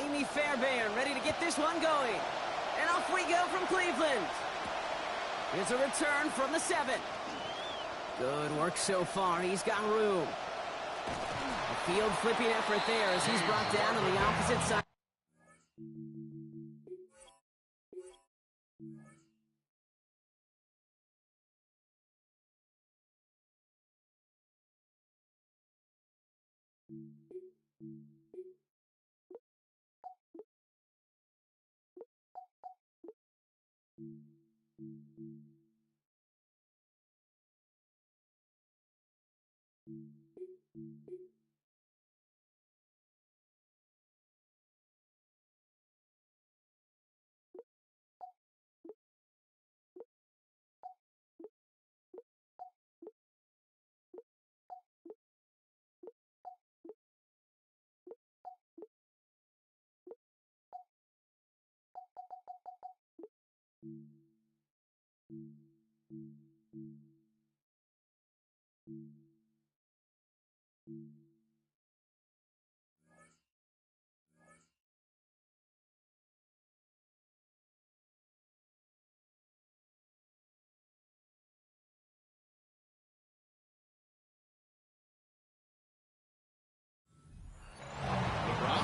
Jamie Fairbairn ready to get this one going. And off we go from Cleveland. Here's a return from the 7. Good work so far. He's got room. A field flipping effort there as he's brought down on the opposite side.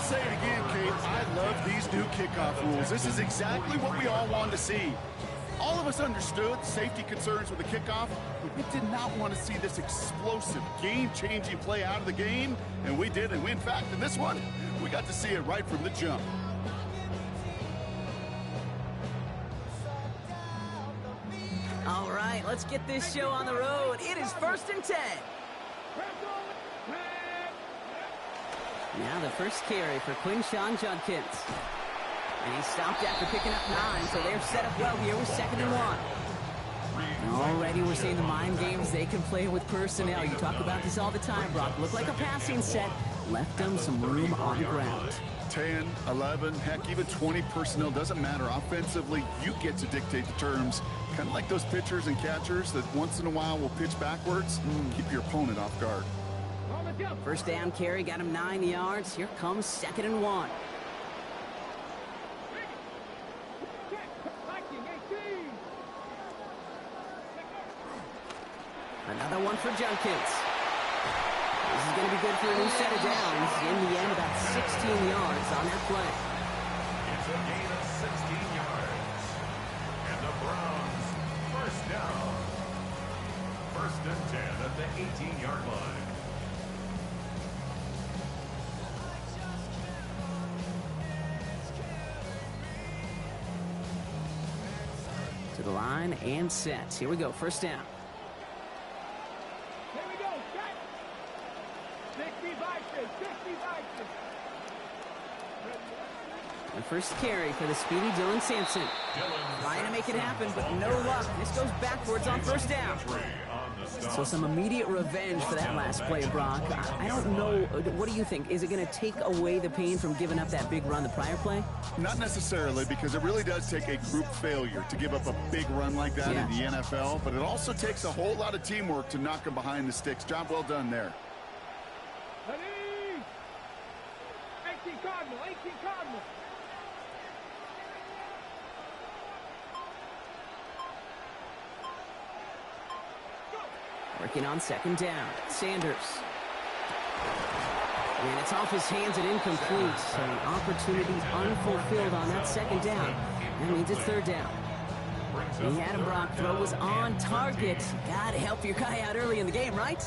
Say it again, Kate. I love these new kickoff rules. This is exactly what we all wanted to see. All of us understood safety concerns with the kickoff, but we did not want to see this explosive, game-changing play out of the game, and we did. And in fact, in this one, we got to see it right from the jump. All right, let's get this show on the road. It is 1st and 10. Now the first carry for Quinshawn Judkins. And he stopped after picking up 9, so they're set up well here with 2nd and 1. Already we're seeing the mind games they can play with personnel. You talk about this all the time, Brock. Looked like a passing set, left them some room on the ground. 10, 11, heck, even 20 personnel, doesn't matter. Offensively, you get to dictate the terms. Kind of like those pitchers and catchers that once in a while will pitch backwards. Keep your opponent off guard. First down carry, got him 9 yards. Here comes 2nd and 1. Another one for Judkins. This is going to be good for a new set of downs. In the end, about 16 yards on that play. It's a gain of 16 yards. And the Browns, first down. 1st and 10 at the 18-yard line. To the line and set. Here we go. First down. Here we go. Set. 65. The first carry for the speedy Dylan Sampson. Trying to make it happen, but no luck. This goes backwards on first down. So some immediate revenge for that last play, Brock. I don't know. What do you think? Is it going to take away the pain from giving up that big run the prior play? Not necessarily, because it really does take a group failure to give up a big run like that in the NFL, but it also takes a whole lot of teamwork to knock them behind the sticks. Job well done there. 18 Cardinal. Working on 2nd down. Sanders. And it's off his hands and incomplete. So an opportunity unfulfilled on that 2nd down. That means it's 3rd down. He had a Brock. Throw was on target. Gotta help your guy out early in the game, right?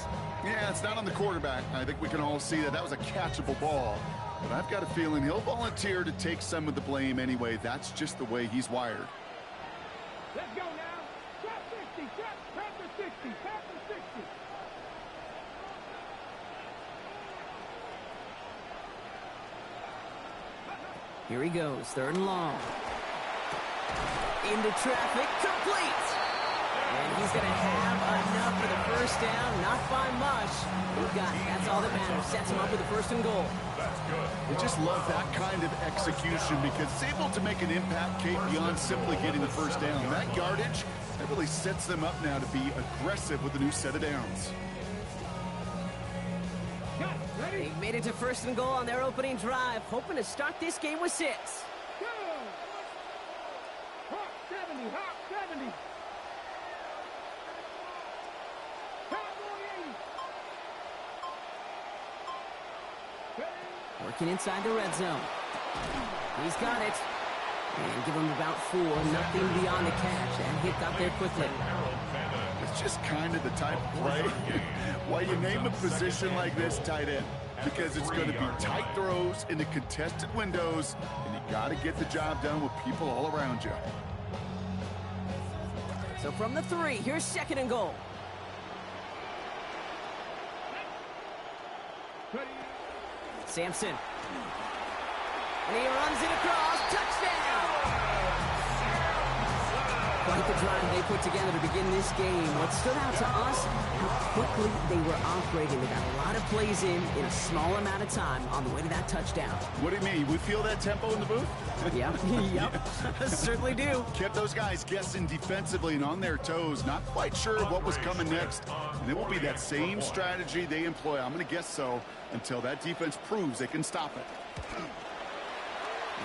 Yeah, it's not on the quarterback. I think we can all see that was a catchable ball. But I've got a feeling he'll volunteer to take some of the blame anyway. That's just the way he's wired. Let's go now. Trap 60. Trap the 60. Trap the 60. Here he goes. 3rd and long. Into traffic. Complete. And he's going to have enough for the first down. Not by much. We've got it. That's all that matters. Sets him up with a 1st and goal. That's good. We just love that kind of execution because it's able to make an impact, Kate, beyond simply getting the first down. That yardage, that really sets them up now to be aggressive with a new set of downs. Got it. They made it to 1st and goal on their opening drive, hoping to start this game with 6. Go! Hawk 70, Hawk 70. Cowboy 80. Working inside the red zone. He's got it. And give him about 4, nothing beyond the catch, and hit got there quickly. It's just kind of the type of play why you name a position like this tight end, because it's going to be tight throws into contested windows, and you got to get the job done with people all around you. So from the 3, here's 2nd and goal. Sampson. And he runs it across. Touchdown! Quite the drive they put together to begin this game. What stood out to us, how quickly they were operating. They got a lot of plays in a small amount of time on the way to that touchdown. What do you mean? We feel that tempo in the booth? Yep, yep, certainly do. Kept those guys guessing defensively and on their toes, not quite sure what was coming next. And it will be that same strategy they employ, I'm going to guess so, until that defense proves they can stop it.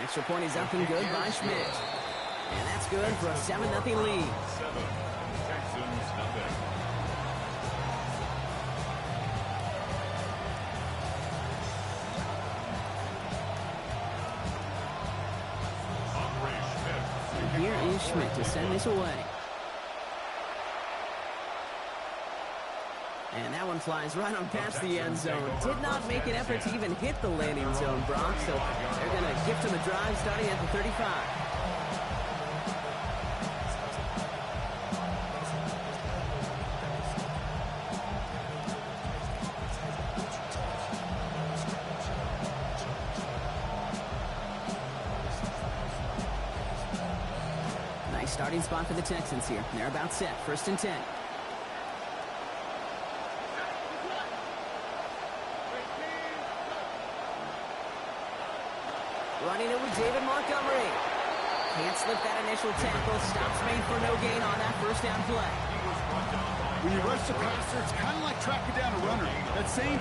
Extra point is up and good by Schmidt. And that's good for a 7-0 lead. 7, Texans nothing. And here is Schmidt to send this away. And that one flies right on past the end zone. Did not make an effort to even hit the landing zone, Brock. So they're going to gift him a drive starting at the 35. Nice starting spot for the Texans here. They're about set. 1st and 10. Running it with David Montgomery. Can't slip that initial tackle. Stops made for no gain on that 1st down play. When you rush the passer, it's kind of like tracking down a runner. That same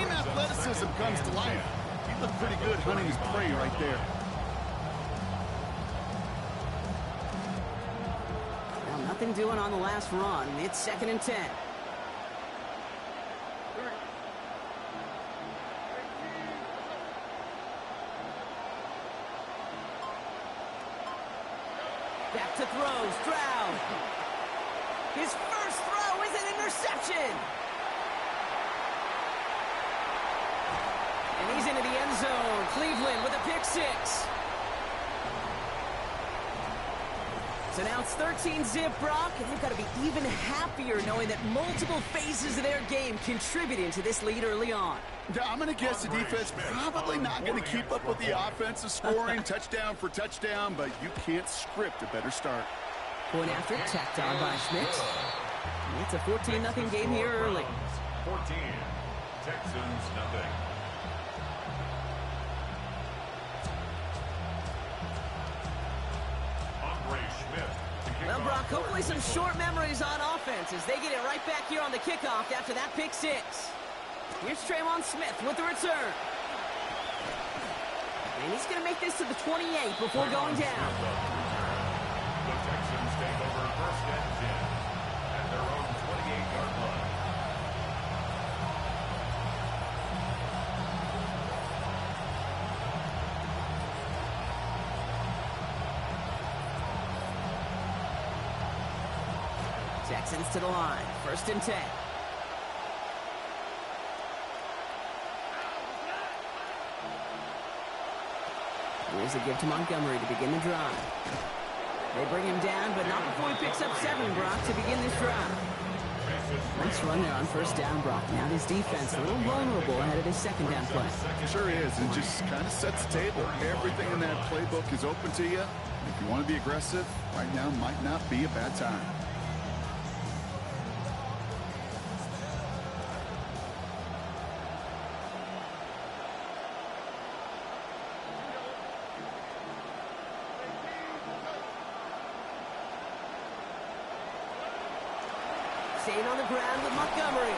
athleticism comes to life. He looked pretty good hunting his prey right there. Well, nothing doing on the last run. It's 2nd and 10. Back to throw, Stroud. His first throw is an interception. And he's into the end zone. Cleveland with a pick 6. So now it's 13-zip, Brock, and they've got to be even happier knowing that multiple phases of their game contributing to this lead early on. I'm going to guess the defense probably not going to keep up with the offensive scoring touchdown for touchdown, but you can't script a better start. Point after, tacked on by Schmidt. It's a 14-0 game here early. 14, Texans nothing. Well, Brock, hopefully some short memories on offense as they get it right back here on the kickoff after that pick 6. Here's Traymon Smith with the return. And he's going to make this to the 28 before going down. The Texans take over 1st and 10 at their own 28-yard line. Texans to the line. 1st and 10. Here's a give to Montgomery to begin the drive. They bring him down, but not before he picks up 7, Brock, to begin this drive. Nice run there on 1st down, Brock. Now this defense a little vulnerable ahead of his 2nd down play. Sure is, and just kind of sets the table. Everything in that playbook is open to you. If you want to be aggressive, right now might not be a bad time. Staying on the ground with Montgomery.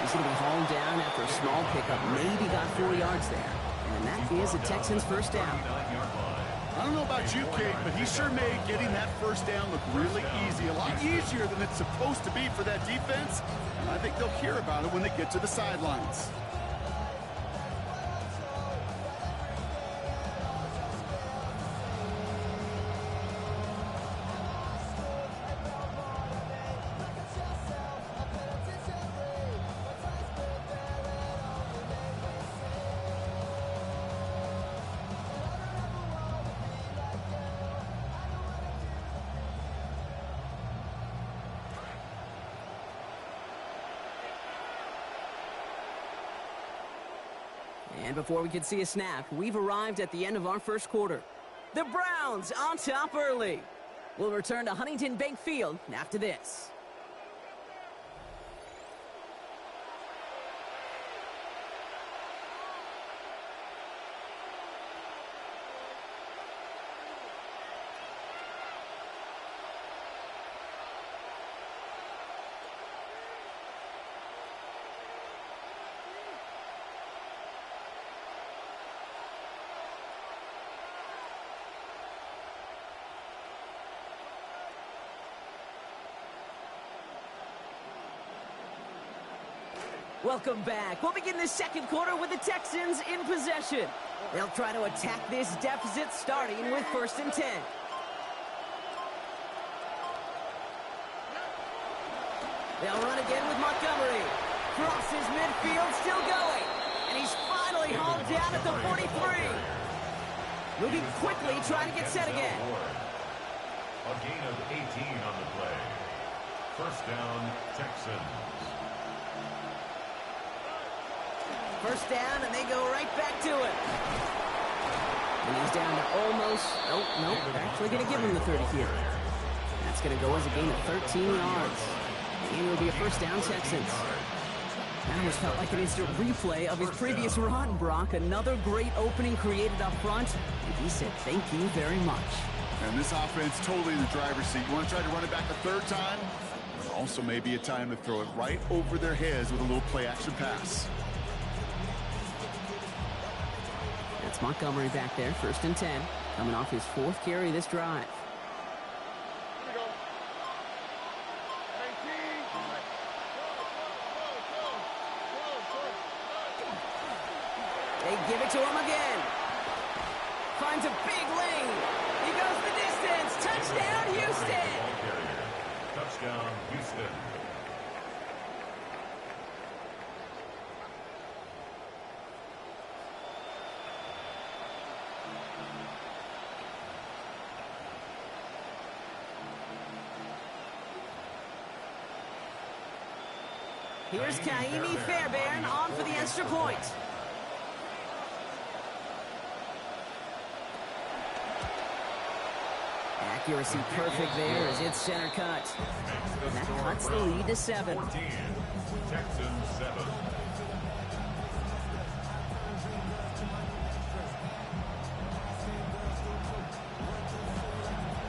He's going to be hauled down after a small pickup. Maybe got 4 yards there. And that is a Texans first down. I don't know about you, Kate, but he sure made getting that first down look really easy. A lot easier than it's supposed to be for that defense. And I think they'll hear about it when they get to the sidelines. And before we can see a snap, we've arrived at the end of our first quarter. The Browns on top early. We'll return to Huntington Bank Field after this. Welcome back. We'll begin the second quarter with the Texans in possession. They'll try to attack this deficit starting with 1st and 10. They'll run again with Montgomery. Crosses midfield, still going. And he's finally hauled down at the 43. Moving quickly, trying to get set again. A gain of 18 on the play. First down, Texans. First down, and they go right back to it. And he's down to almost, oh, nope, they're actually going to give him the 30 here. That's going to go as a gain of 13 yards. And it'll be a first down, Texans. That almost felt like an instant replay of his previous run, Brock. Another great opening created up front, and he said thank you very much. And this offense totally in the driver's seat. You want to try to run it back a third time? Also maybe a time to throw it right over their heads with a little play-action pass. That's Montgomery back there, 1st and 10, coming off his 4th carry this drive. They give it to him again. Finds a big lane. He goes the distance. Touchdown, Houston. Touchdown, Houston. Here's Kaimi Fairbairn on for the extra point. Accuracy perfect there as it's center cut. And that cuts the lead to 7. 14, Texans 7.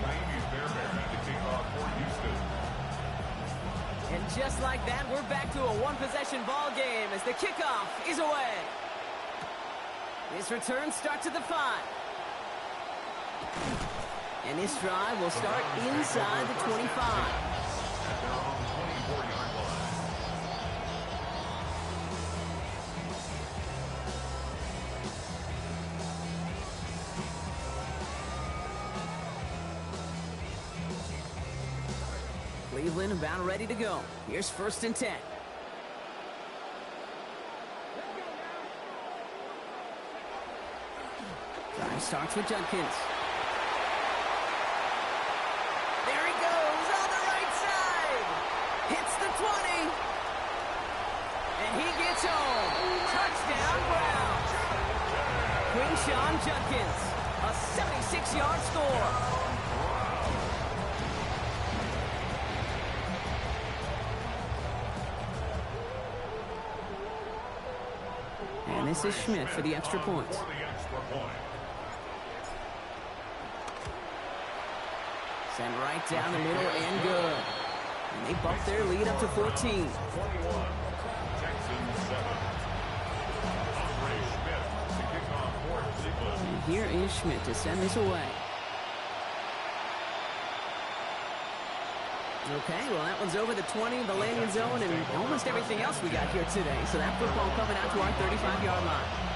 Kaimi Fairbairn at the kickoff for Houston. And just like that, we're back to a one-possession ball game as the kickoff is away. This return starts at the 5. And this drive will start inside the 25. At their own 24-yard line. Cleveland about ready to go. Here's 1st and 10. Drive starts with Judkins. There he goes on the right side. Hits the 20. And he gets home. Touchdown, Browns. Quinshawn Judkins. A 76-yard score. And this is Schmidt for the extra point. Send right down the middle and good. And they bump their lead up to 14. 21. Texans here is Schmidt to send this away. Okay, well, that one's over the 20, the landing zone, and almost everything else we got here today. So that football coming out to our 35-yard line.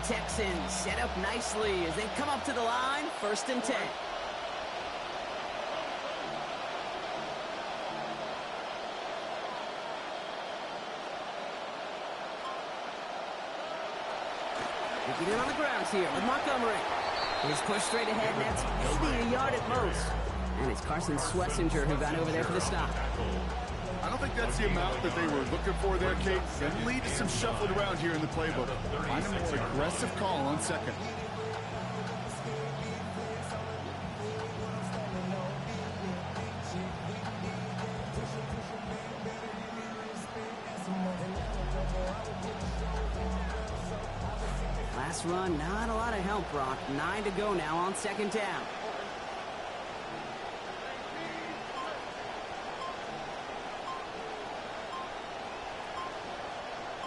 Texans set up nicely as they come up to the line. 1st and 10. Looking in on the grounds here with Montgomery. He's pushed straight ahead, and that's maybe a yard at most. And it's Carson Schlesinger who got over there for the stop. I don't think that's the amount that they were looking for there, Kate. That lead to some shuffling around here in the playbook. Find a more aggressive call on 2nd. Last run, not a lot of help, Brock. 9 to go now on 2nd down.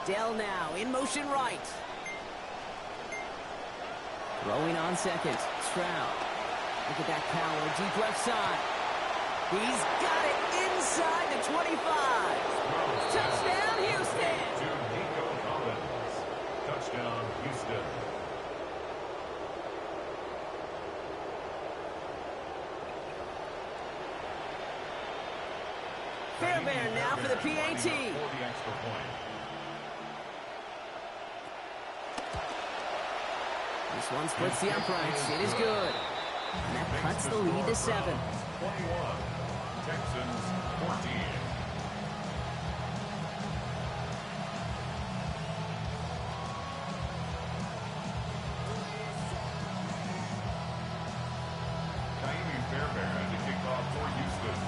Dell now in motion right. Throwing on 2nd. Stroud. Look at that power. Deep left side. He's got it inside the 25. Touchdown, Houston. Touchdown, Houston. Fairbairn now for the PAT. For the extra point. This one splits the uprights. It is good. And that cuts the lead to 7. 21. Texans 14. Fairbairn to kick off for Houston.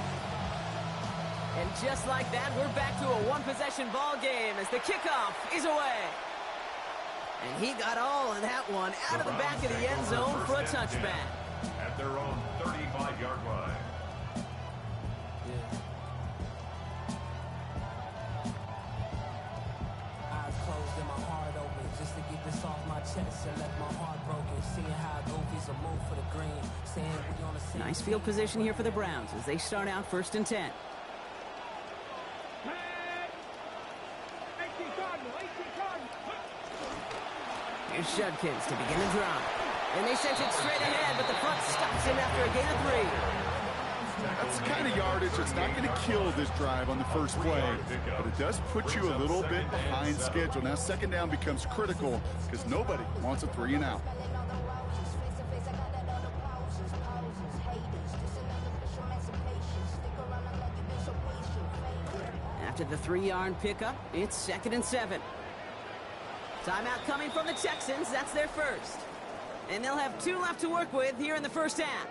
And just like that, we're back to a one-possession ball game as the kickoff is away. And he got all of that one out of the back of the end zone for a touchback. At their own 35-yard line. Eyes closed and my heart open just to get this off my chest and left my heart broken. Seeing how Goofy's a move for the green. Saying we on the same. Nice field position here for the Browns as they start out 1st and 10. Here's Judkins to begin the drive. And they sent it straight ahead, but the front stops him after a gain of 3. That's the kind of yardage that's not going to kill this drive on the first play, but it does put you a little bit behind schedule. Now 2nd down becomes critical because nobody wants a 3 and out. After the 3-yard pickup, it's 2nd and 7. Timeout coming from the Texans. That's their first. And they'll have 2 left to work with here in the first half.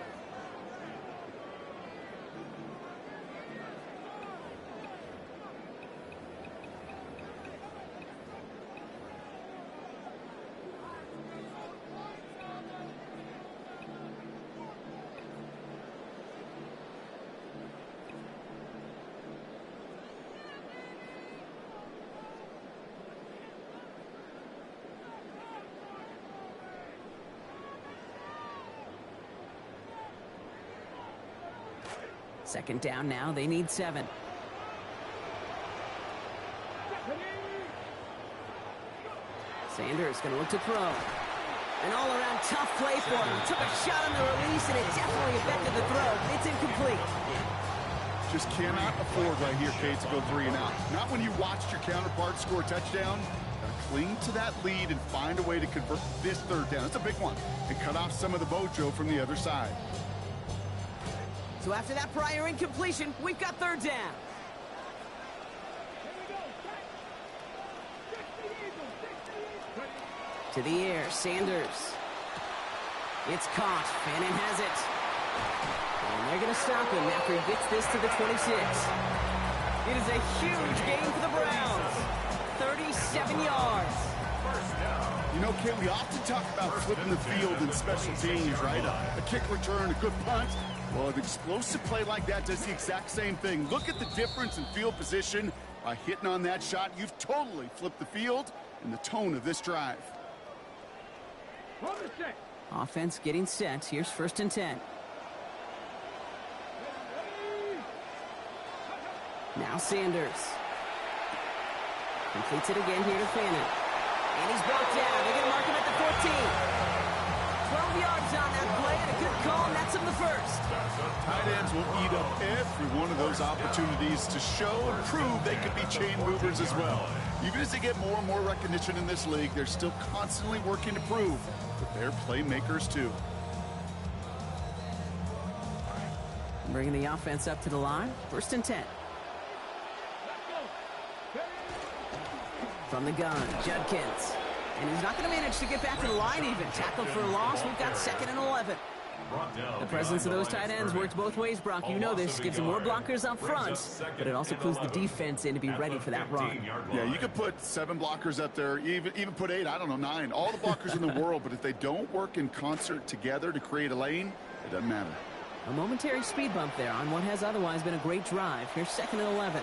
Second down now. They need 7. Sanders going to look to throw. An all-around tough play for him. Took a shot on the release, and it definitely affected the throw. It's incomplete. Just cannot afford right here, Kate, to go 3 and out. Not when you watched your counterpart score a touchdown. Gotta cling to that lead and find a way to convert this 3rd down. It's a big one. And cut off some of the mojo from the other side. So after that prior incompletion, we've got 3rd down. To the air, Sanders. It's caught. Fannin has it. And they're going to stop him after he gets this to the 26. It is a huge game for the Browns. 7 yards. You know, Ken, we often talk about flipping the field in special teams, right? A kick return, a good punt. Well, an explosive play like that does the exact same thing. Look at the difference in field position. By hitting on that shot, you've totally flipped the field and the tone of this drive. Offense getting set. Here's 1st and 10. Now Sanders. Completes it again here to Fannin. And he's brought down. They're going to mark him at the 14. 12 yards on that play, and a good call, and that's him the first. Tight ends will eat up every one of those opportunities to show and prove they could be chain movers as well. Even as they get more and more recognition in this league, they're still constantly working to prove that they're playmakers too. Bringing the offense up to the line. 1st and 10. From the gun, Judkins. And he's not going to manage to get back to the line even. Tackled for a loss. We've got 2nd and 11. The presence of those tight ends works both ways, Brock. You know this. Gives them more blockers up front, but it also clues the defense in to be ready for that run. Yeah, you could put 7 blockers up there, even put 8, I don't know, 9. All the blockers in the world, but if they don't work in concert together to create a lane, it doesn't matter. A momentary speed bump there on what has otherwise been a great drive. Here's 2nd and 11.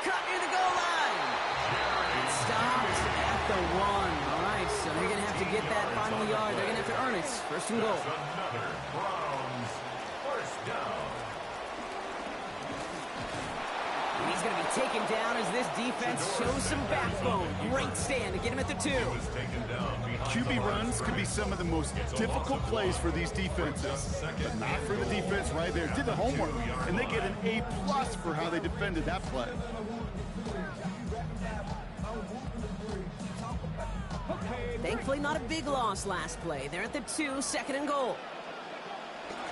Cut near the goal line. It stops at the 1. All right, so they're going to have to get that final yard. They're going to have to earn it. 1st and goal. Another Browns 1st down. And he's going to be taken down as this defense shows some backbone. Great stand to get him at the 2. QB runs can be some of the most difficult plays for these defenses, but not for the defense right there. Did the homework, and they get an A+ for how they defended that play. Thankfully, not a big loss last play. They're at the 2, 2nd and goal.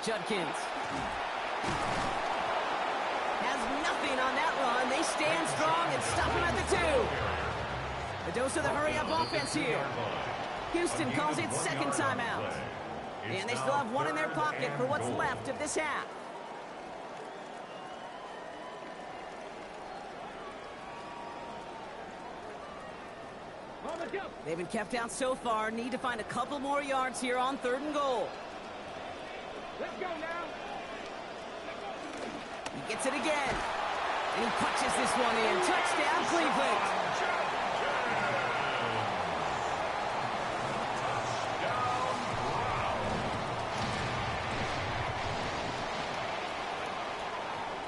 Judkins has nothing on that run. They stand strong and stop him at the 2. The dose of the hurry-up offense here. Houston calls it 2nd timeout. And they still have 1 in their pocket for what's left of this half. They've been kept out so far. Need to find a couple more yards here on 3rd and goal. Let's go now. He gets it again. And he punches this one in. Touchdown, Cleveland.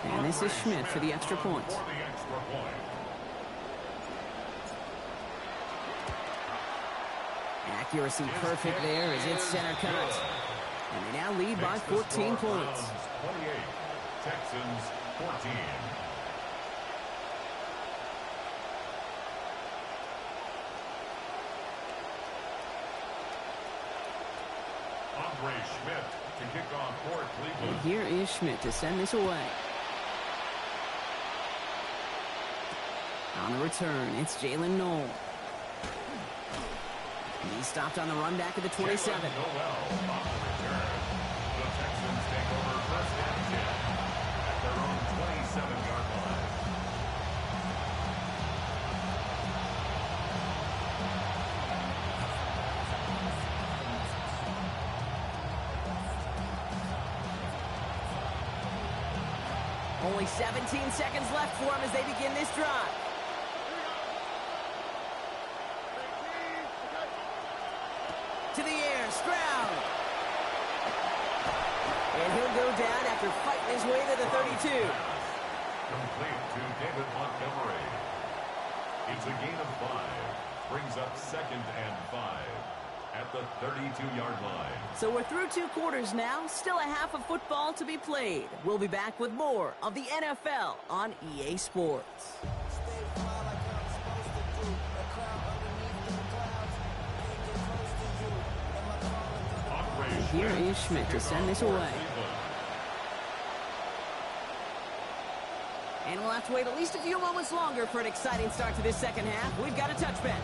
And this is Schmidt for the extra point. Accuracy perfect there as it's center cut. And they now lead by 14 points. 28, Texans 14. Andre Schmidt to kick off for Cleveland. And here is Schmidt to send this away. On the return, it's Jalen Noel. He stopped on the run back at the 27. Noel on the return. The Texans take over 1st and 10 at their own 27-yard line. Only 17 seconds left for him as they begin this drive. To the air, Stroud. And he'll go down after fighting his way to the 32. Complete to David Montgomery. It's a gain of 5. Brings up 2nd and 5 at the 32-yard line. So we're through 2 quarters now. Still a half of football to be played. We'll be back with more of the NFL on EA Sports. Here is Schmidt to send this away. And we'll have to wait at least a few moments longer for an exciting start to this 2nd half. We've got a touchback.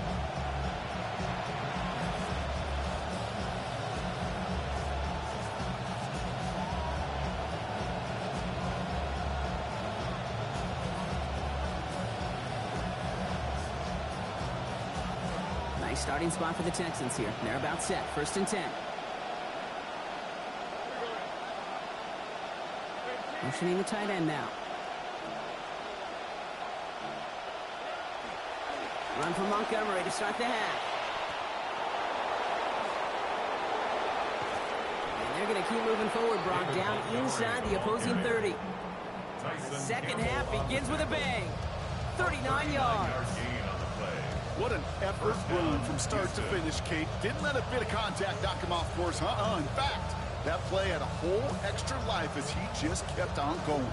Nice starting spot for the Texans here. They're about set. 1st and 10. Motioning the tight end now. Run from Montgomery to start the half. And they're going to keep moving forward, Brock, down inside the opposing 30. Second half begins with a bang. 39 yards. What an effort run from start to finish, Kate. Didn't let a bit of contact knock him off course. In fact, that play had a whole extra life as he just kept on going.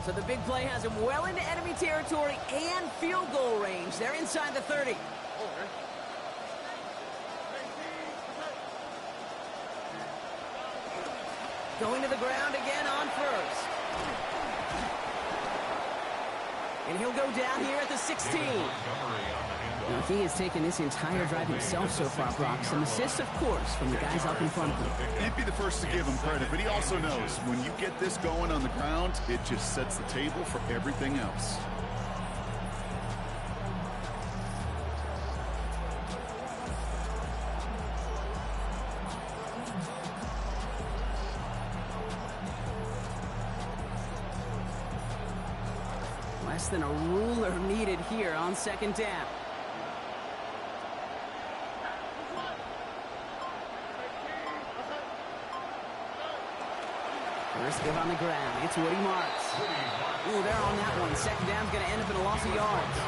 So the big play has him well into enemy territory and field goal range. They're inside the 30. Going to the ground again on first. And he'll go down here at the 16. Now, he has taken this entire drive himself so far, Brock. Some assists, of course, from the guys up in front of him. He'd be the first to give him credit, but he also knows when you get this going on the ground, it just sets the table for everything else. Less than a ruler needed here on 2nd down. First give on the ground. It's Woody Marks. Ooh, they're on that one. 2nd down's going to end up in a loss of yards.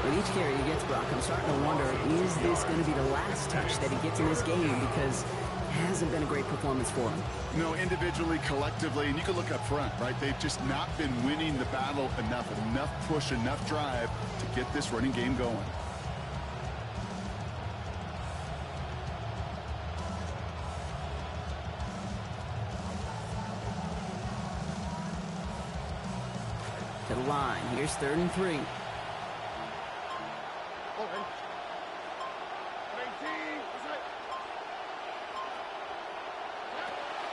With each carry he gets, Brock, I'm starting to wonder, is this going to be the last touch that he gets in this game? Because it hasn't been a great performance for him. No, individually, collectively, and you can look up front, right? They've just not been winning the battle enough push, enough drive to get this running game going. To the line. Here's 3rd and 3.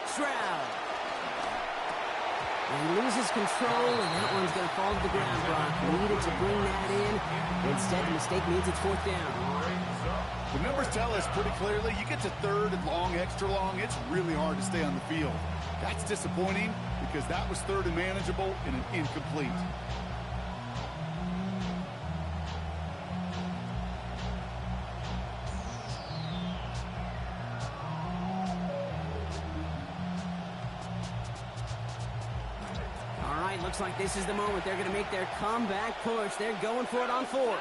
Stroud. And he loses control, and that one's going to fall to the ground, Brock. Needed to bring that in. Instead, the mistake means it's 4th down. The numbers tell us pretty clearly, you get to 3rd and long, extra long, it's really hard to stay on the field. That's disappointing because that was 3rd and manageable and an incomplete. Looks like this is the moment. They're going to make their comeback push. They're going for it on 4th.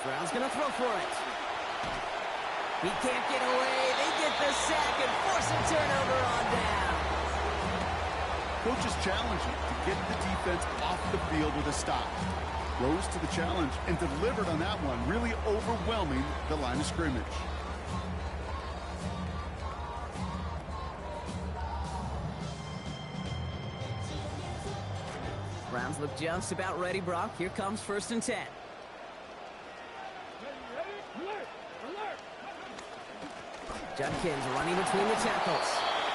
Stroud's going to throw for it. He can't get away. They get the sack and force a turnover on down. Coach is challenging to get the defense off the field with a stop. Rose to the challenge and delivered on that one, really overwhelming the line of scrimmage. Browns look just about ready, Brock. Here comes 1st and 10. Judkins running between the tackles.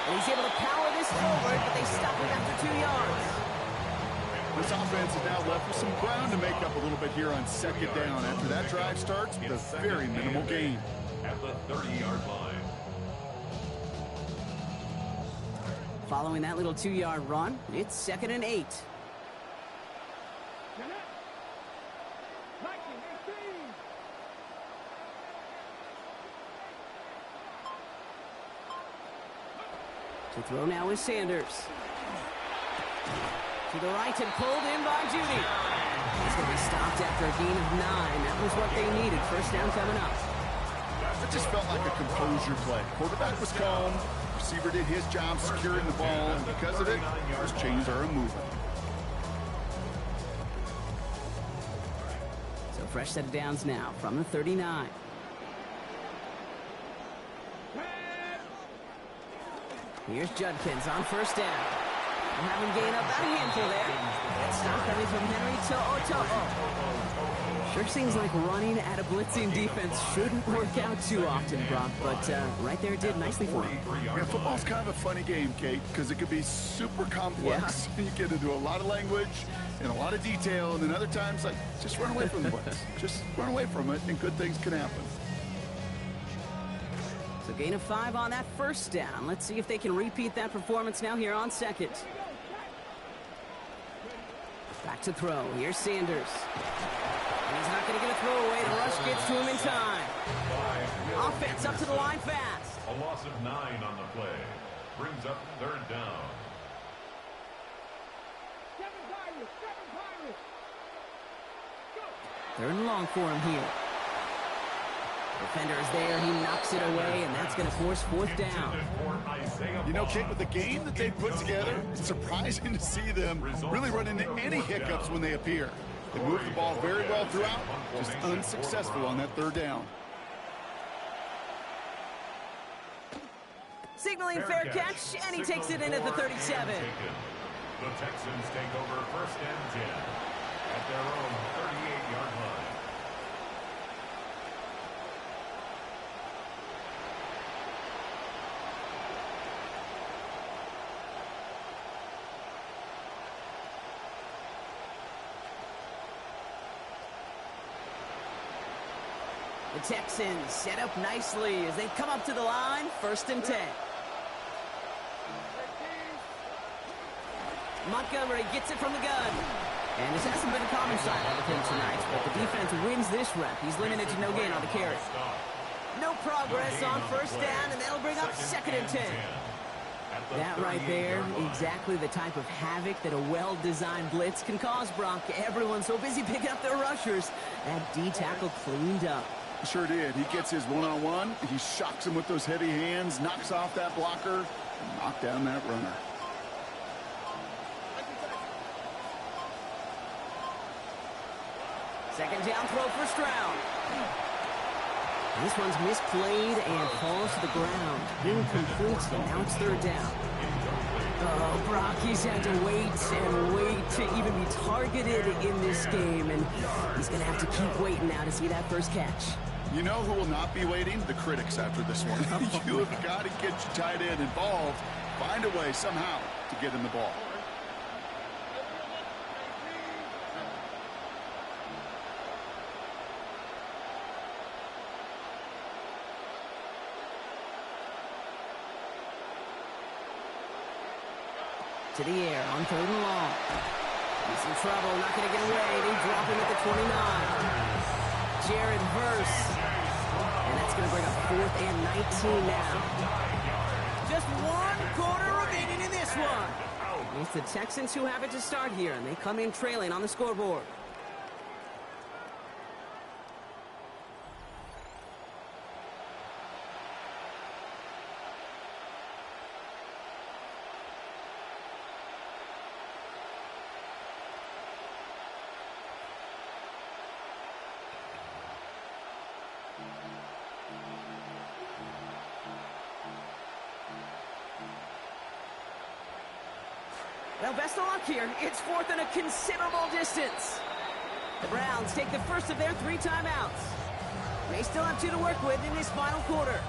And he's able to power this forward, but they stop him after 2 yards. This offense is now left with some ground to make up a little bit here on 2nd down. After that drive starts with a very minimal gain. At the 30-yard line. Following that little 2-yard run, it's 2nd and 8. To throw now is Sanders. To the right and pulled in by Judy. He's going to be stopped after a gain of 9. That was what they needed. 1st down coming up. It just felt like a composure play. Quarterback was calm. Receiver did his job securing the ball. And because of it, those chains are moving. So fresh set of downs now from the 39. Here's Judkins on 1st down. We'll have him gain up about a handful there. That stop coming from Henry to Oto'o. Sure seems like running at a blitzing defense shouldn't work out too often, Brock, but right there it did nicely for him. Yeah, football's kind of a funny game, Kate, because it could be super complex. Yeah. You get into a lot of language and a lot of detail, and then other times, like, just run away from the blitz. Just run away from it, and good things can happen. So gain of 5 on that first down. Let's see if they can repeat that performance now here on second. Back to throw. Here's Sanders. And he's not going to get a throw away. The rush gets to him in time. Offense up to the line fast. A loss of 9 on the play. Brings up third down. Third and long for him here. Defender is there. He knocks it away, and that's going to force fourth down. You know, Kate, with the game that they put together, it's surprising to see them really run into any hiccups when they appear. They move the ball very well throughout, just unsuccessful on that third down. Signaling fair catch, and he takes it in at the 37. The Texans take over first and 10 at their own 38-yard line. The Texans set up nicely as they come up to the line, first and 10. Montgomery gets it from the gun. And this hasn't been a common sight out of him tonight, but the defense wins this rep. He's limited to no gain on the carry. No progress on first down, and that'll bring up second and 10. That right there, exactly the type of havoc that a well-designed blitz can cause, Brock. Everyone's so busy picking up their rushers. That D tackle cleaned up. Sure did. He gets his one-on-one. He shocks him with those heavy hands, knocks off that blocker, and knocks down that runner. Second down throw for Stroud. This one's misplayed and falls to the ground. Incomplete, and now it's third down. Oh, Brock, he's had to wait and wait to even be targeted in this game, and he's going to have to keep waiting now to see that first catch. You know who will not be waiting? The critics after this one. You have got to get your tight end involved. Find a way somehow to get him the ball. To the air on third and long. He's in trouble, not going to get away. They drop him at the 29. Jared Verse. And that's going to bring up 4th and 19 now. Just 1 quarter remaining in this one. It's the Texans who have it to start here, and they come in trailing on the scoreboard. Well, best of luck here. It's 4th and a considerable distance. The Browns take the first of their 3 timeouts. They still have 2 to work with in this final quarter.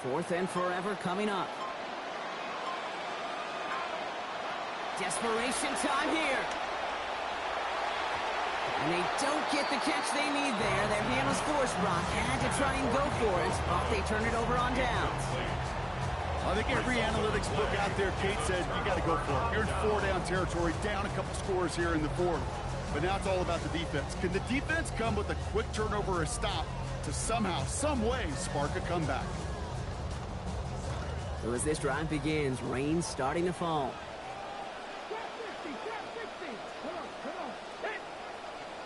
Fourth and forever coming up. Desperation time here. And they don't get the catch they need there. Their hand was forced, Brock. Had to try and go for it, but they turn it over on downs. I think every analytics book out there, Kate said, you got to go for it. You're in 4-down territory, down a couple scores here in the 4th. But now it's all about the defense. Can the defense come with a quick turnover or a stop to somehow, some way, spark a comeback? So as this drive begins, rain's starting to fall. Trap 60, trap 60. Come on. Hit.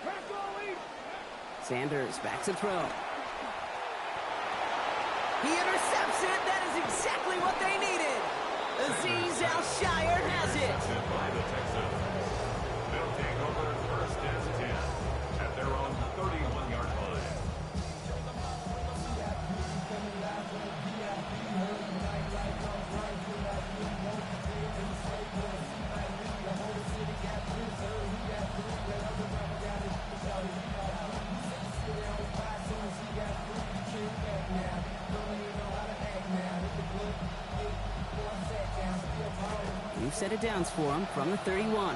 Trap goalie. Sanders backs to throw. He intercepts it. That is exactly what they needed. Azeez Al-Shire has it. By the Texans. They'll take over first and 10 at their own 31-yard line. We've set it downs for him from the 31.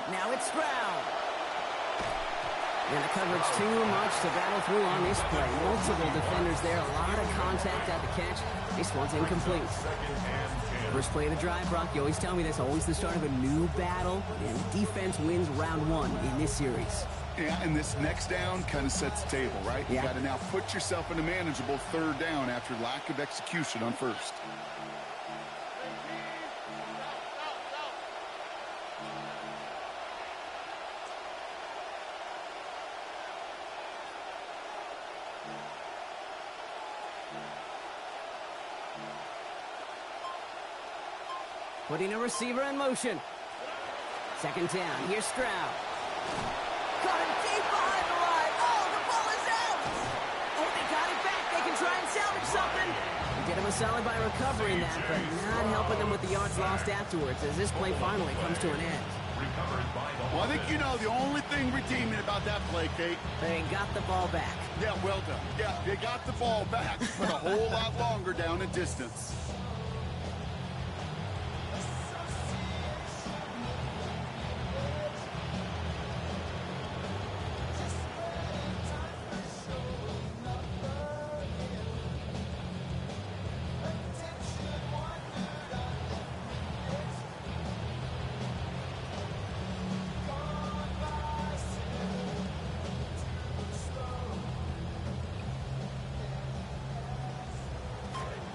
Now it's Stroud. And the coverage too much to battle through on this play. Multiple defenders there, a lot of contact at the catch. This one's incomplete. First play of the drive, Brock, you always tell me that's always the start of a new battle, and defense wins round one in this series. Yeah, and this next down kind of sets the table, right? Yeah. You got to now put yourself in a manageable third down after lack of execution on first. Putting a receiver in motion. Second down, here's Stroud. Caught him deep behind the line. Oh, the ball is out! Oh, they got it back. They can try and salvage something. Did him a solid by recovering that, but not helping them with the yards lost afterwards as this play finally comes to an end. Well, I think you know the only thing redeeming about that play, Kate. They got the ball back. Yeah, well done. Yeah, they got the ball back, but a whole lot longer down in distance.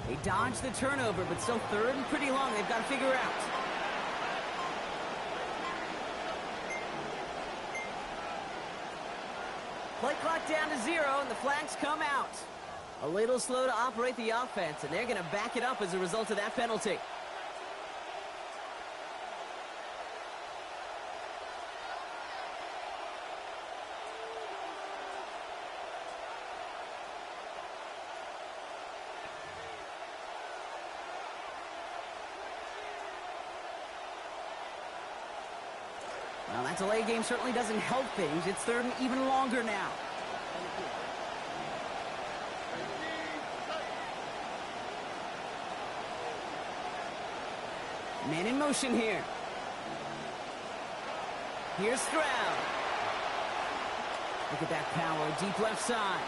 They dodged the turnover, but still third and pretty long. They've got to figure out. Play clock down to 0, and the flags come out. A little slow to operate the offense, and they're going to back it up as a result of that penalty. Well, that delay game certainly doesn't help things. It's third and even longer now. Man in motion here. Here's Stroud. Look at that power, deep left side.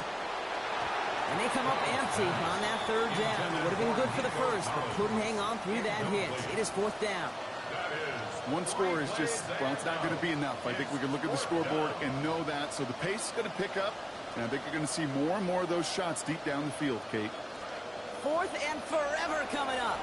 And they come up empty on that third down. Would have been good for the first, but couldn't hang on through that hit. It is fourth down. One score is just, well, it's not going to be enough. I think we can look at the scoreboard and know that. So the pace is going to pick up, and I think you're going to see more and more of those shots deep down the field, Kate. Fourth and forever coming up.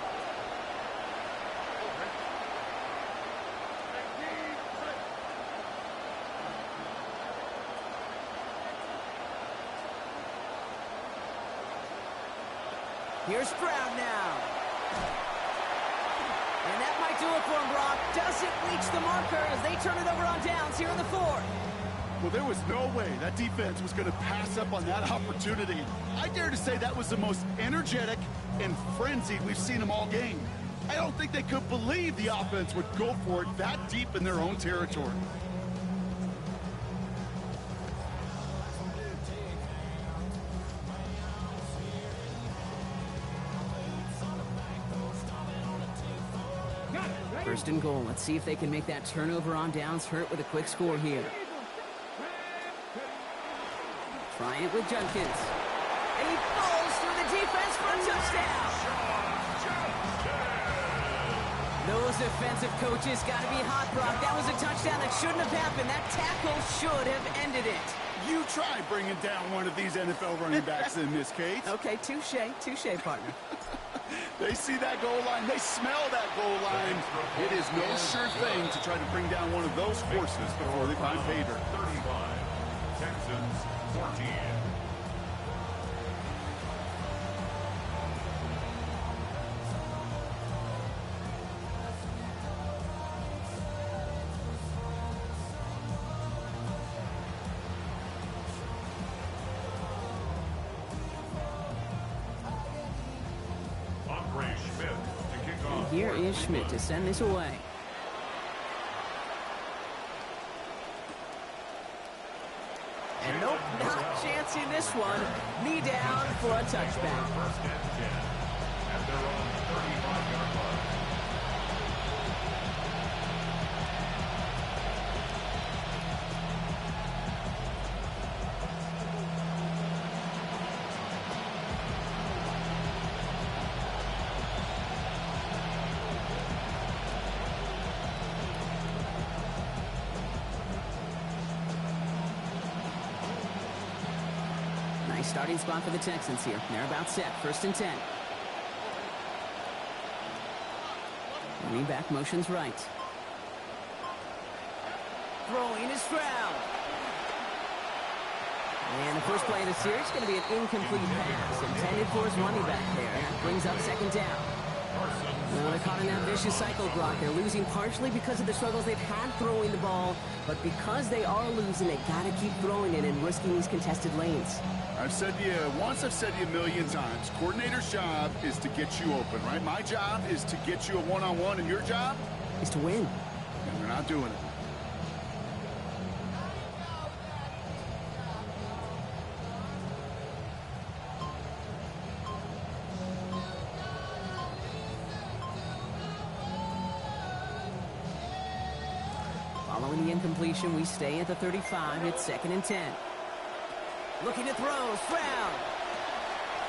Here's Stroud now. And that might do it for him, Brock. Doesn't reach the marker as they turn it over on downs here in the fourth. Well, there was no way that defense was going to pass up on that opportunity. I dare to say that was the most energetic and frenzied we've seen them all game. I don't think they could believe the offense would go for it that deep in their own territory. First and goal. Let's see if they can make that turnover on downs hurt with a quick score here. Trying it with Junkins. And he falls through the defense for a touchdown. Those defensive coaches got to be hot, Brock. That was a touchdown that shouldn't have happened. That tackle should have ended it. you try bringing down one of these NFL running backs in this case. Okay, touche, partner. They see that goal line. They smell that goal line. It is no sure thing to try to bring down one of those horses before they find pay dirt. 35, Texans 14. Here is Schmidt to send this away. And nope, not chancing this one. Knee down for a touchback. First and 10 at their own 35-yard line. Nice starting spot for the Texans here. They're about set. First and 10. Running back motions right. Throwing is Stroud. And the first play of the series is going to be an incomplete pass intended for his running back there. That brings up second down. Well, they're caught in that vicious cycle, Brock. They're losing partially because of the struggles they've had throwing the ball, but because they are losing, they got to keep throwing it and risking these contested lanes. I've said to you once, I've said to you a million times, coordinator's job is to get you open, right? My job is to get you a one-on-one, and your job Is to win. and they're not doing it. Following the incompletion, we stay at the 35. It's second and 10. Looking to throw. Stroud.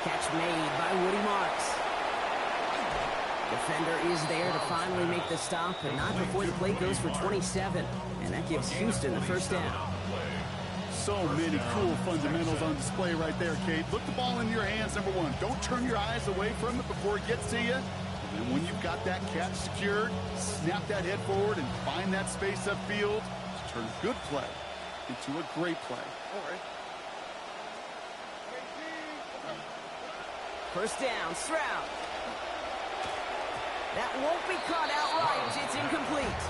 Catch made by Woody Marks. Defender is there to finally make the stop, but not before the play goes for 27. And that gives Houston the first down. So many cool fundamentals on display right there, Kate. Look the ball in your hands, number one. Don't turn your eyes away from it before it gets to you. And when you've got that catch secured, snap that head forward and find that space upfield to turn a good play into a great play. All right. First down, Stroud. That won't be caught outright. It's incomplete.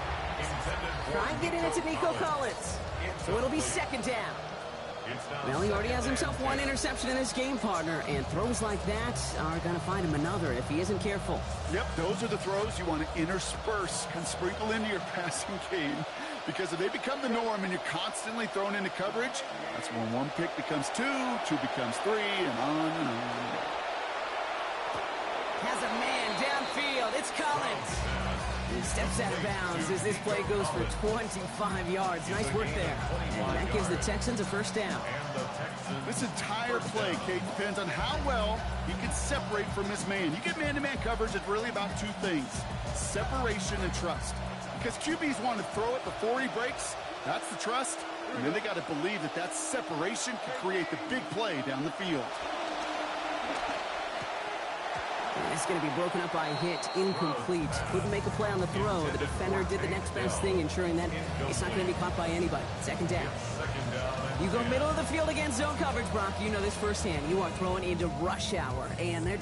Try getting it to Nico Collins. So it'll be second down. Well, he already has himself one interception in this game, partner, and throws like that are going to find him another if he isn't careful. Yep, those are the throws you want to intersperse and sprinkle into your passing game, because if they become the norm and you're constantly thrown into coverage, that's when one pick becomes two becomes three, and on and on. Has a man downfield. It's Collins. He steps out of bounds as this play goes for 25 yards. Nice work there. And that gives the Texans a first down. This entire play, Kate, depends on how well he can separate from his man. You get man-to-man coverage, it's really about two things: separation and trust. Because QBs want to throw it before he breaks. That's the trust. And then they got to believe that that separation can create the big play down the field. It's going to be broken up by a hit, incomplete. Couldn't make a play on the throw. The defender did the next best thing, ensuring that it's not going to be caught by anybody. Second down. You go middle of the field against zone coverage, Brock. You know this firsthand. You are throwing into rush hour, and there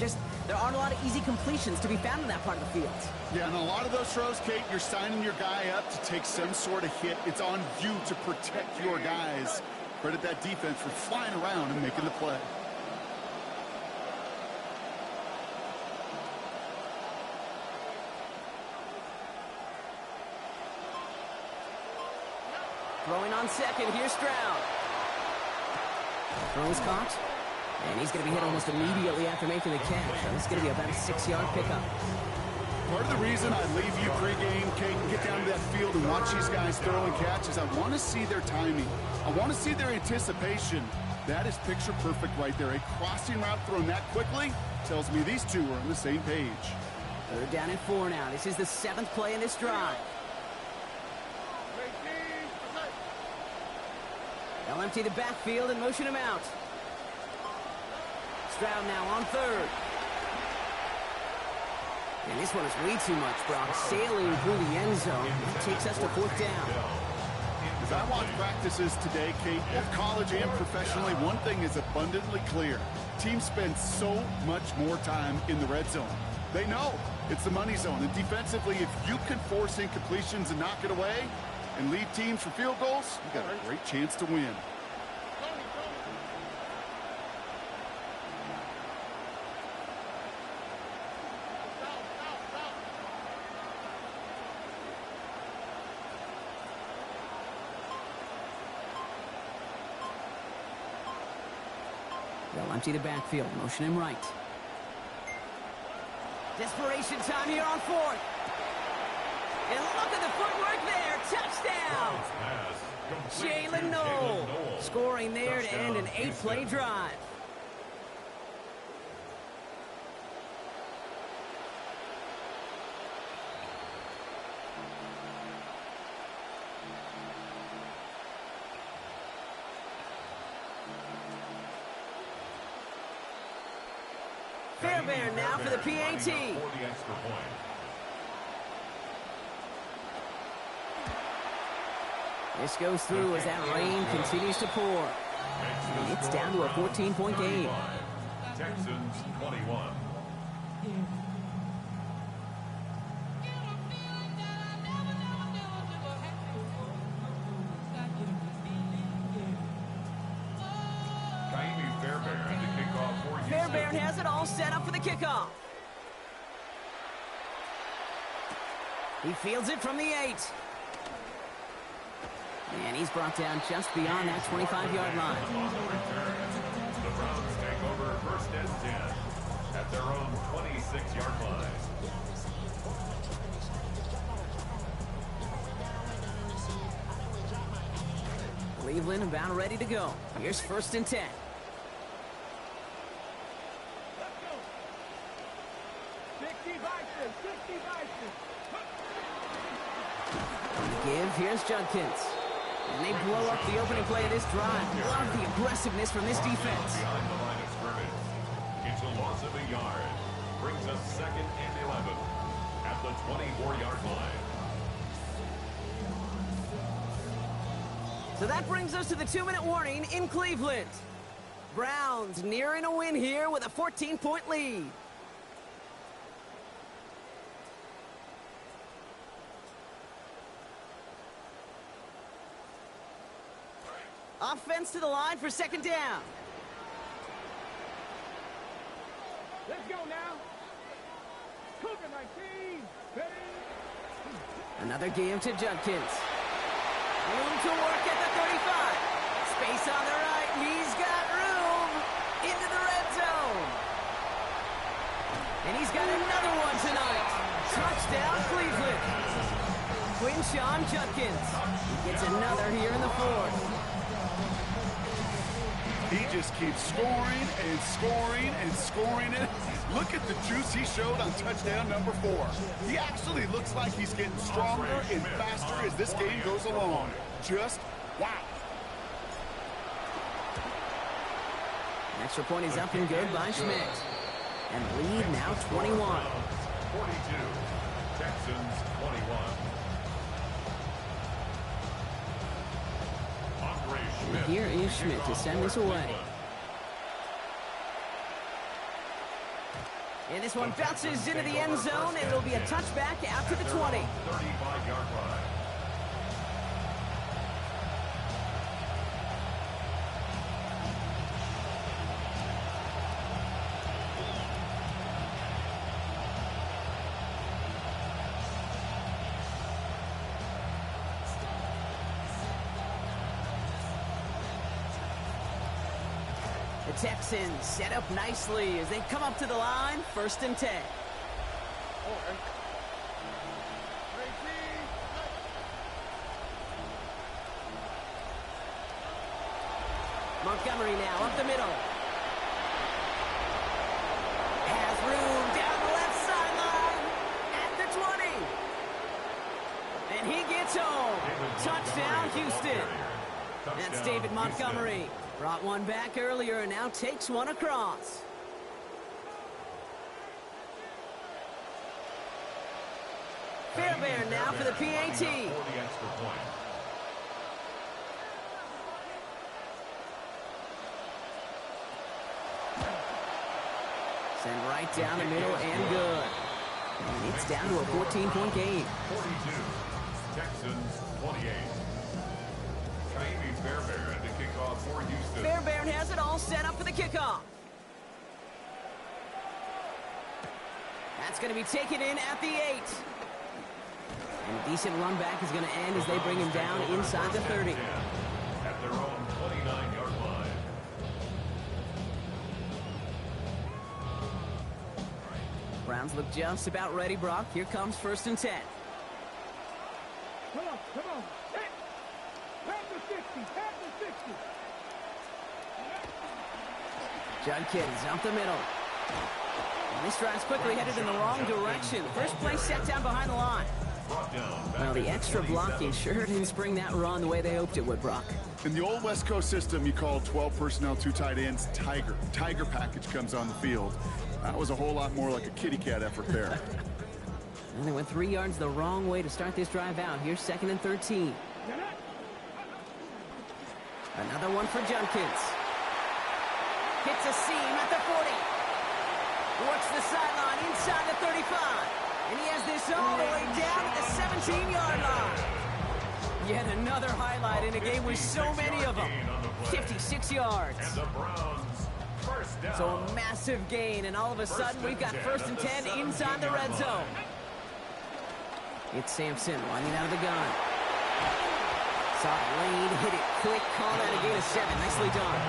aren't a lot of easy completions to be found in that part of the field. Yeah, and a lot of those throws, Kate, you're signing your guy up to take some sort of hit. It's on you to protect your guys. Credit that defense for flying around and making the play. Throwing on second, here's Stroud. Throw's caught, and he's going to be hit almost immediately after making the catch. And it's going to be about a 6-yard pickup. Part of the reason I leave you pregame, Kate, and get down to that field and watch these guys throw and catch is I want to see their timing. I want to see their anticipation. That is picture perfect right there. A crossing route thrown that quickly tells me these two are on the same page. They're down at 4 now. This is the 7th play in this drive. They'll empty the backfield and motion him out. Stroud now on third. And this one is way too much, Brock. Sailing through the end zone. It takes us to fourth down. As I watch practices today, Kate, both college and professionally, one thing is abundantly clear. Teams spend so much more time in the red zone. They know it's the money zone. And defensively, if you can force incompletions and knock it away and lead teams for field goals, you got a great chance to win. They'll empty the backfield, motion him right. Desperation time here on fourth. And look at the footwork there. Touchdown! Jalen Noel scoring there to end an 8-play drive. Fairbairn now for the PAT. This goes through as that rain continues to pour. And it's down to a 14-point game. Texans 21. Fairbairn has it all set up for the kickoff. He fields it from the 8. And he's brought down just beyond that 25-yard line. The Browns take over first and 10 at their own 26-yard line. Cleveland about ready to go. Here's first and 10. Give, here's Judkins. And they blow up the opening play of this drive. Love the aggressiveness from this defense. Behind the line of scrimmage. It's a loss of a yard. Brings us second and 11 at the 24-yard line. So that brings us to the 2-minute warning in Cleveland. Browns nearing a win here with a 14-point lead. Offense to the line for second down. Let's go now. Cougar 19. Another give to Judkins. Room to work at the 35. Space on the right. He's got room into the red zone. And he's got another one tonight. Touchdown, Cleveland. Quinshawn Judkins. He gets another here in the fourth. He just keeps scoring and scoring and scoring it. Look at the juice he showed on touchdown number 4. He actually looks like he's getting stronger and faster as this game goes along. Just wow. Extra point is up and good by Schmidt. And the lead now 21. 42. Texans 21. And here is Schmidt to send this away. And this one bounces into the end zone, and it'll be a touchback after the 20. 35-yard line. The Texans set up nicely as they come up to the line, first and 10. Montgomery now up the middle. Has room down the left sideline at the 20. And he gets home. Touchdown, Houston. That's Touchdown, David Montgomery. Brought one back earlier and now takes one across. Fairbairn now for the PAT. For the extra point. Send right down the middle and good. And it's down to a 14-point game. 42, Texans 28. Kaimi Fairbairn to kick off for Houston. Fairbairn has it all set up for the kickoff. That's going to be taken in at the 8. And a decent run back is going to end as they bring him down inside the 30. At their own 29-yard line. Browns look just about ready, Brock. Here comes 1st and 10. Come on, come on. Hit. Tap the 60, tap the 60. Judkins up the middle. And this drive's quickly headed in the wrong direction. First play set down behind the line. Well, the extra blocking sure didn't spring that run the way they hoped it would, Brock. In the old West Coast system, you called 12 personnel, 2 tight ends, Tiger. Tiger package comes on the field. That was a whole lot more like a kitty cat effort there. And they went 3 yards the wrong way to start this drive out. Here's 2nd and 13. Another one for Judkins. Hits a seam at the 40. Works the sideline inside the 35. And he has this all the way down at the 17-yard line. Yet another highlight in a game with so many of them. 56 yards. And the Browns first down. So a massive gain, and all of a sudden we've got 1st and 10 inside the red zone. It's Sampson lining out of the gun. Saw Lane hit it quick, call that a gain of 7. Nicely done.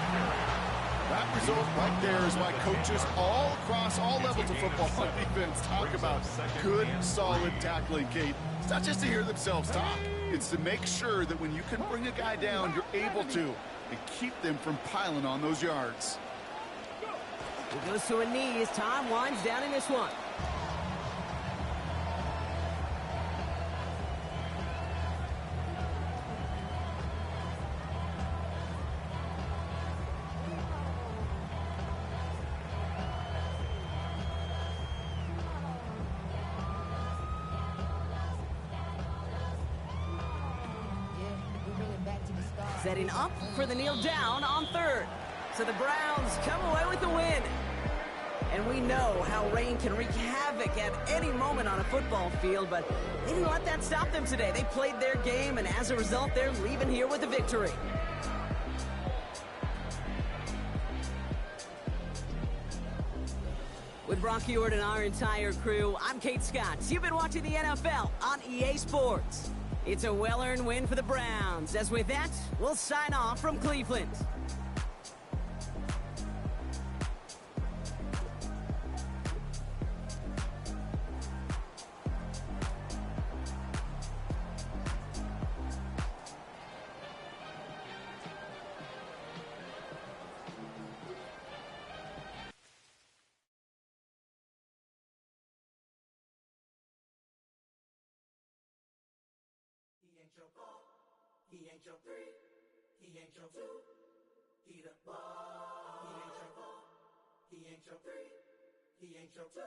That result right there is why coaches all across all levels of football on defense talk about good, solid tackling, Kate. It's not just to hear themselves talk. It's to make sure that when you can bring a guy down, you're able to, and keep them from piling on those yards. He goes to a knee as time winds down in this one. Setting up for the kneel down on 3rd. So the Browns come away with the win. And we know how rain can wreak havoc at any moment on a football field, but they didn't let that stop them today. They played their game, and as a result, they're leaving here with a victory. With Brock Ewart and our entire crew, I'm Kate Scott. You've been watching the NFL on EA Sports. It's a well-earned win for the Browns. As with that, we'll sign off from Cleveland. He ain't your 3, he ain't your 2, he the ball. He ain't your 4, he ain't your 3, he ain't your 2,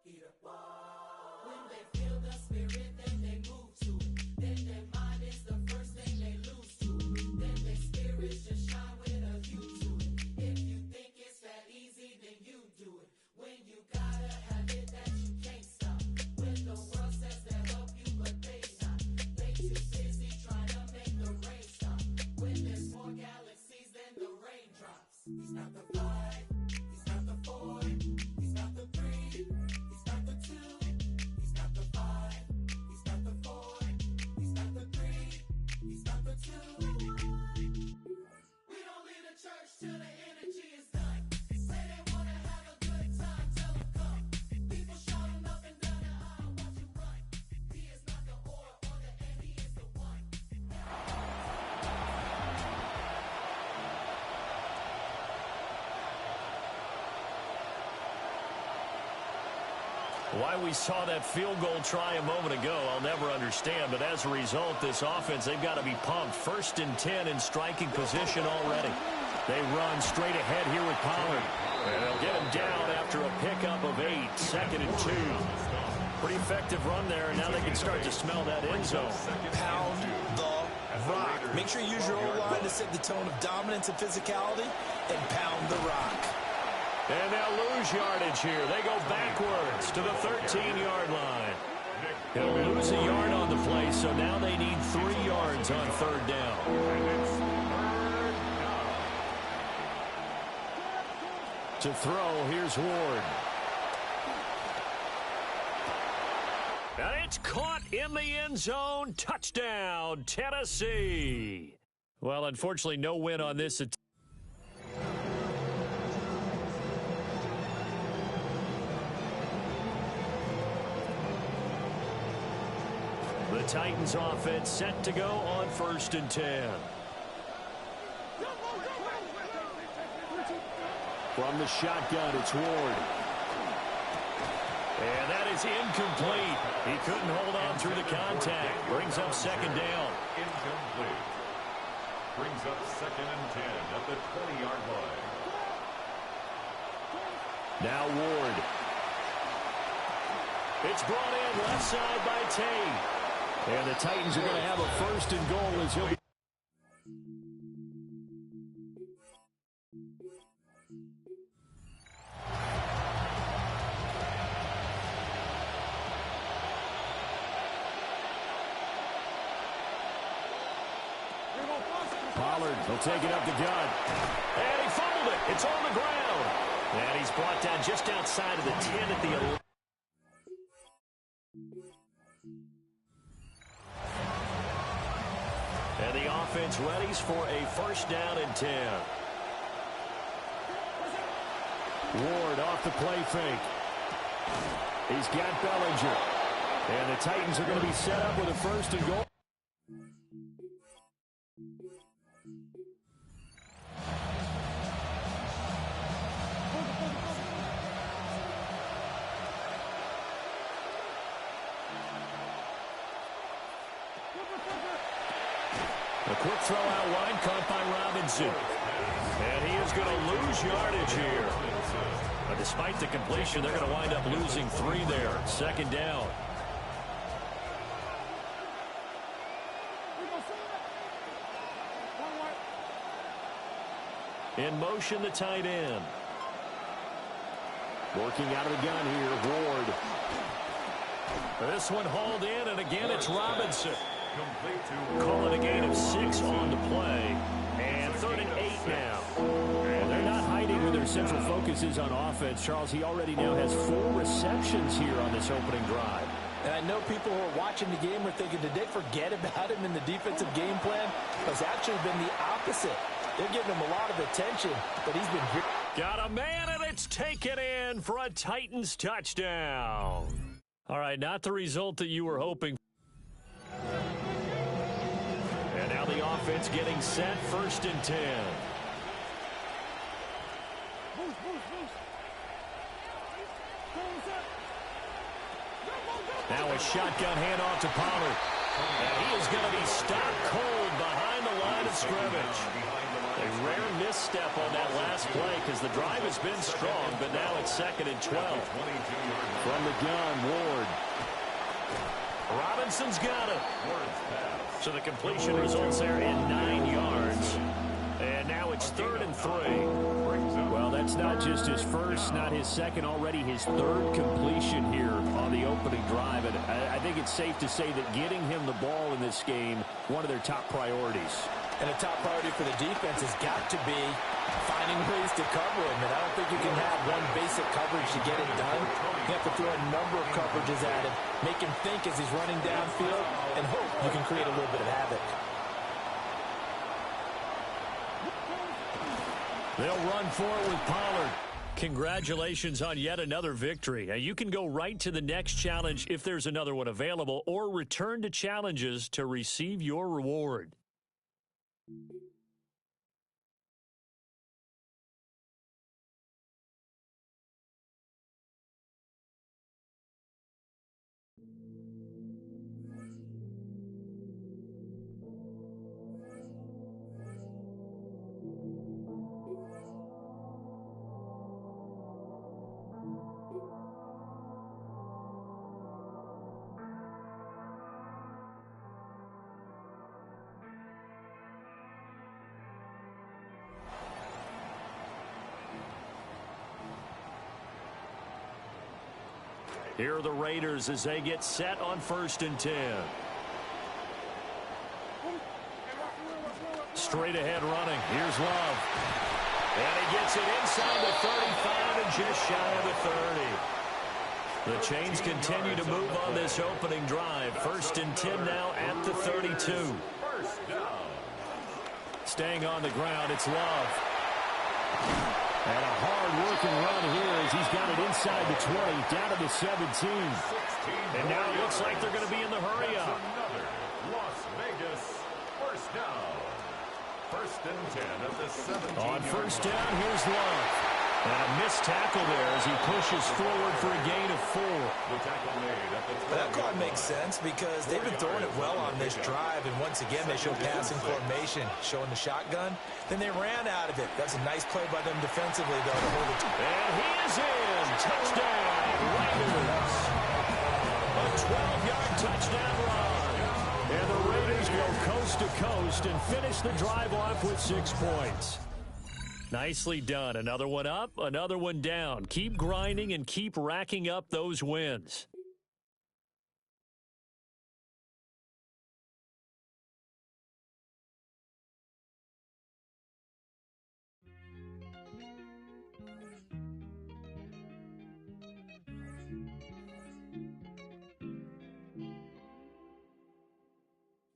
he the ball. When they feel the spirit, then they move to it. Then their mind is the first thing they lose to. Then their spirits just shine with a hue to it. If you think it's that easy, then you do it. When you gotta have it that you can't stop. When the world says they'll help you, but they not. They too busy trying to make the rain stop. When there's more galaxies than the raindrops. He's not the 5, he's not the 4, he's not the 3, he's not the 2. Why we saw that field goal try a moment ago, I'll never understand. But as a result, this offense, they've got to be pumped. 1st and 10 in striking position already. They run straight ahead here with Pollard. And they'll get him down after a pickup of 8. 2nd and 2. Pretty effective run there, and now they can start to smell that end zone. Pound the rock. Make sure you use your O-line to set the tone of dominance and physicality, and pound the rock. And they'll lose yardage here. They go backwards to the 13-yard line. He'll lose a yard on the play, so now they need 3 yards on 3rd down. To throw, here's Ward. And it's caught in the end zone. Touchdown, Tennessee. Well, unfortunately, no win on this attempt. The Titans offense set to go on 1st and 10. From the shotgun, it's Ward. And that is incomplete. He couldn't hold on through the contact. Brings up 2nd down. Incomplete. Brings up 2nd and 10 at the 20-yard line. Now Ward. It's brought in left side by Tate. And the Titans are going to have a 1st and goal as he'll be. Pollard will take it up the gut. And he fumbled it. It's on the ground. And he's brought down just outside of the 10 at the 11. And the offense readies for a 1st down and 10. Ward off the play fake. He's got Bellinger. And the Titans are going to be set up with a 1st and goal. A quick throw out wide, caught by Robinson. And he is going to lose yardage here. But despite the completion, they're going to wind up losing 3 there. 2nd down. In motion, the tight end. Working out of the gun here, Ward. This one hauled in, and again it's Robinson. Call it a gain of 6 on the play. And 3rd and 8 now. And they're not hiding who their central focus is on offense. Charles, he already now has 4 receptions here on this opening drive. And I know people who are watching the game are thinking, did they forget about him in the defensive game plan? It's actually been the opposite. They're giving him a lot of attention, but he's been good. Got a man, and it's taken in for a Titans touchdown. All right, not the result that you were hoping. And now the offense getting set, 1st and 10. Now a shotgun handoff to Pollard. And he is going to be stopped cold behind the line of scrimmage. A rare misstep on that last play because the drive has been strong, but now it's 2nd and 12. From the gun, Ward. Robinson's got it. So the completion results there in 9 yards. And now it's 3rd and 3. Well, that's not just his first, not his second, already his 3rd completion here on the opening drive. And I think it's safe to say that getting him the ball in this game, one of their top priorities. And a top priority for the defense has got to be finding ways to cover him. And I don't think you can have one basic coverage to get it done. You have to throw a number of coverages at him, make him think as he's running downfield, and hope you can create a little bit of havoc. They'll run for it with Pollard. Congratulations on yet another victory. You can go right to the next challenge if there's another one available, or return to challenges to receive your reward. Here are the Raiders as they get set on 1st and 10. Straight ahead running. Here's Love. And he gets it inside the 35 and just shy of the 30. The chains continue to move on this opening drive. 1st and 10 now at the 32. Staying on the ground, it's Love. And a hard-working run here as he's got it inside the 20, down to the 17. And now it looks like they're going to be in the hurry-up. Las Vegas first down. 1st and 10 at the 17. On 1st down, here's Love. And a missed tackle there as he pushes forward for a gain of 4. The tackle made at the 12. That call makes sense because they've been throwing it well on this drive, and once again they show passing formation, showing the shotgun. Then they ran out of it. That's a nice play by them defensively, though, to hold it. And he is in. Touchdown, Raiders. A 12-yard touchdown run. And the Raiders go coast to coast and finish the drive off with 6 points. Nicely done. Another one up, another one down. Keep grinding and keep racking up those wins.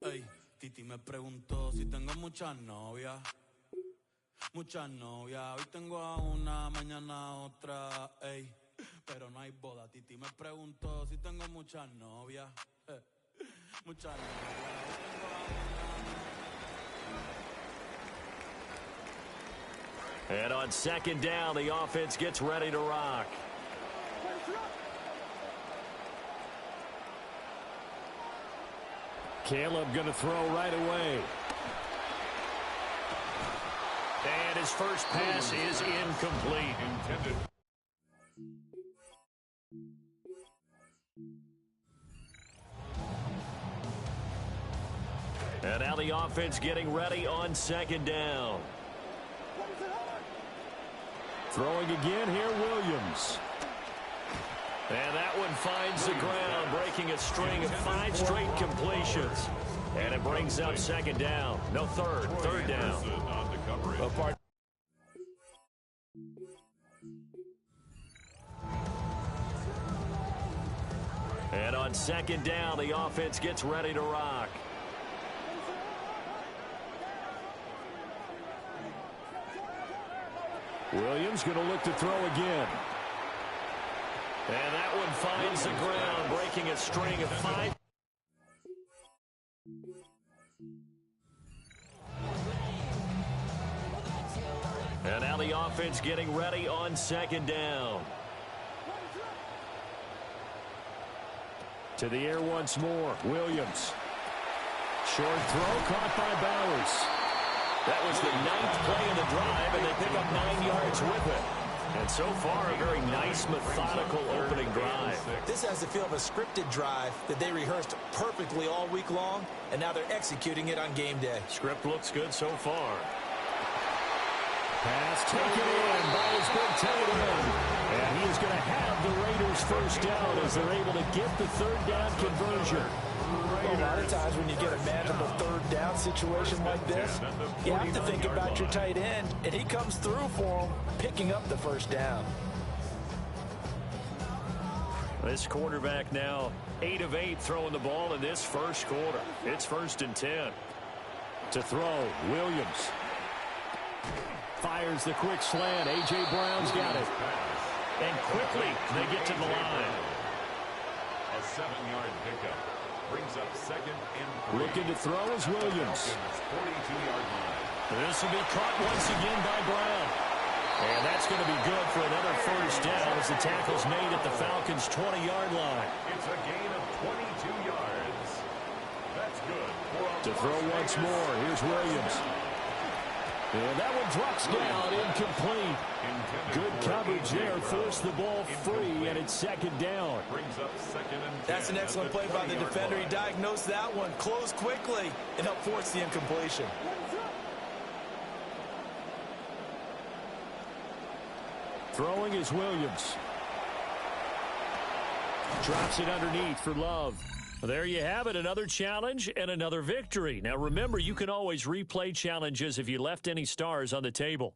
Ey, Titi me preguntó si tengo muchas novias. Muchas novias, hoy tengo a una, mañana a otra, ey. Pero no hay boda. Titi me preguntó si tengo muchas novias. Muchas novias, hoy tengo a una. And on 2nd down, the offense gets ready to rock. Caleb going to throw right away. And his first pass is incomplete. Intended. And now the offense getting ready on 2nd down. Throwing again here, Williams. And that one finds the ground, breaking a string of 5 straight completions. And it brings up 2nd down. No, third down. And on 2nd down, the offense gets ready to rock. Williams going to look to throw again. And that one finds the ground, breaking a string of 5. And now the offense getting ready on 2nd down. To the air once more, Williams. Short throw caught by Bowers. That was the 9th play of the drive, and they pick up 9 yards with it. And so far, a very nice, methodical opening drive. This has the feel of a scripted drive that they rehearsed perfectly all week long, and now they're executing it on game day. Script looks good so far. Pass taken in by his big tight end. And he is going to have the Raiders first down as they're able to get the 3rd down conversion. A lot of times when you get a manageable 3rd down situation like this, you have to think about your tight end, and he comes through for him, picking up the 1st down. This quarterback now 8 of 8 throwing the ball in this 1st quarter. It's 1st and 10. To throw, Williams. Fires the quick slant. A.J. Brown's got it. And quickly they get to the line. A 7-yard pickup brings up 2nd and 3. Looking to throw is Williams. 42-yard line. This will be caught once again by Brown. And that's going to be good for another 1st down as the tackle's made at the Falcons' 20-yard line. It's a gain of 22 yards. That's good. To throw once more, here's Williams. And that one drops down, incomplete. Good coverage there, forced the ball free, and it's 2nd down. Brings up 2nd and 10. That's an excellent play by the defender. He diagnosed that one, closed quickly, and helped force the incompletion. Throwing is Williams. Drops it underneath for Love. There you have it, another challenge and another victory. Now remember, you can always replay challenges if you left any stars on the table.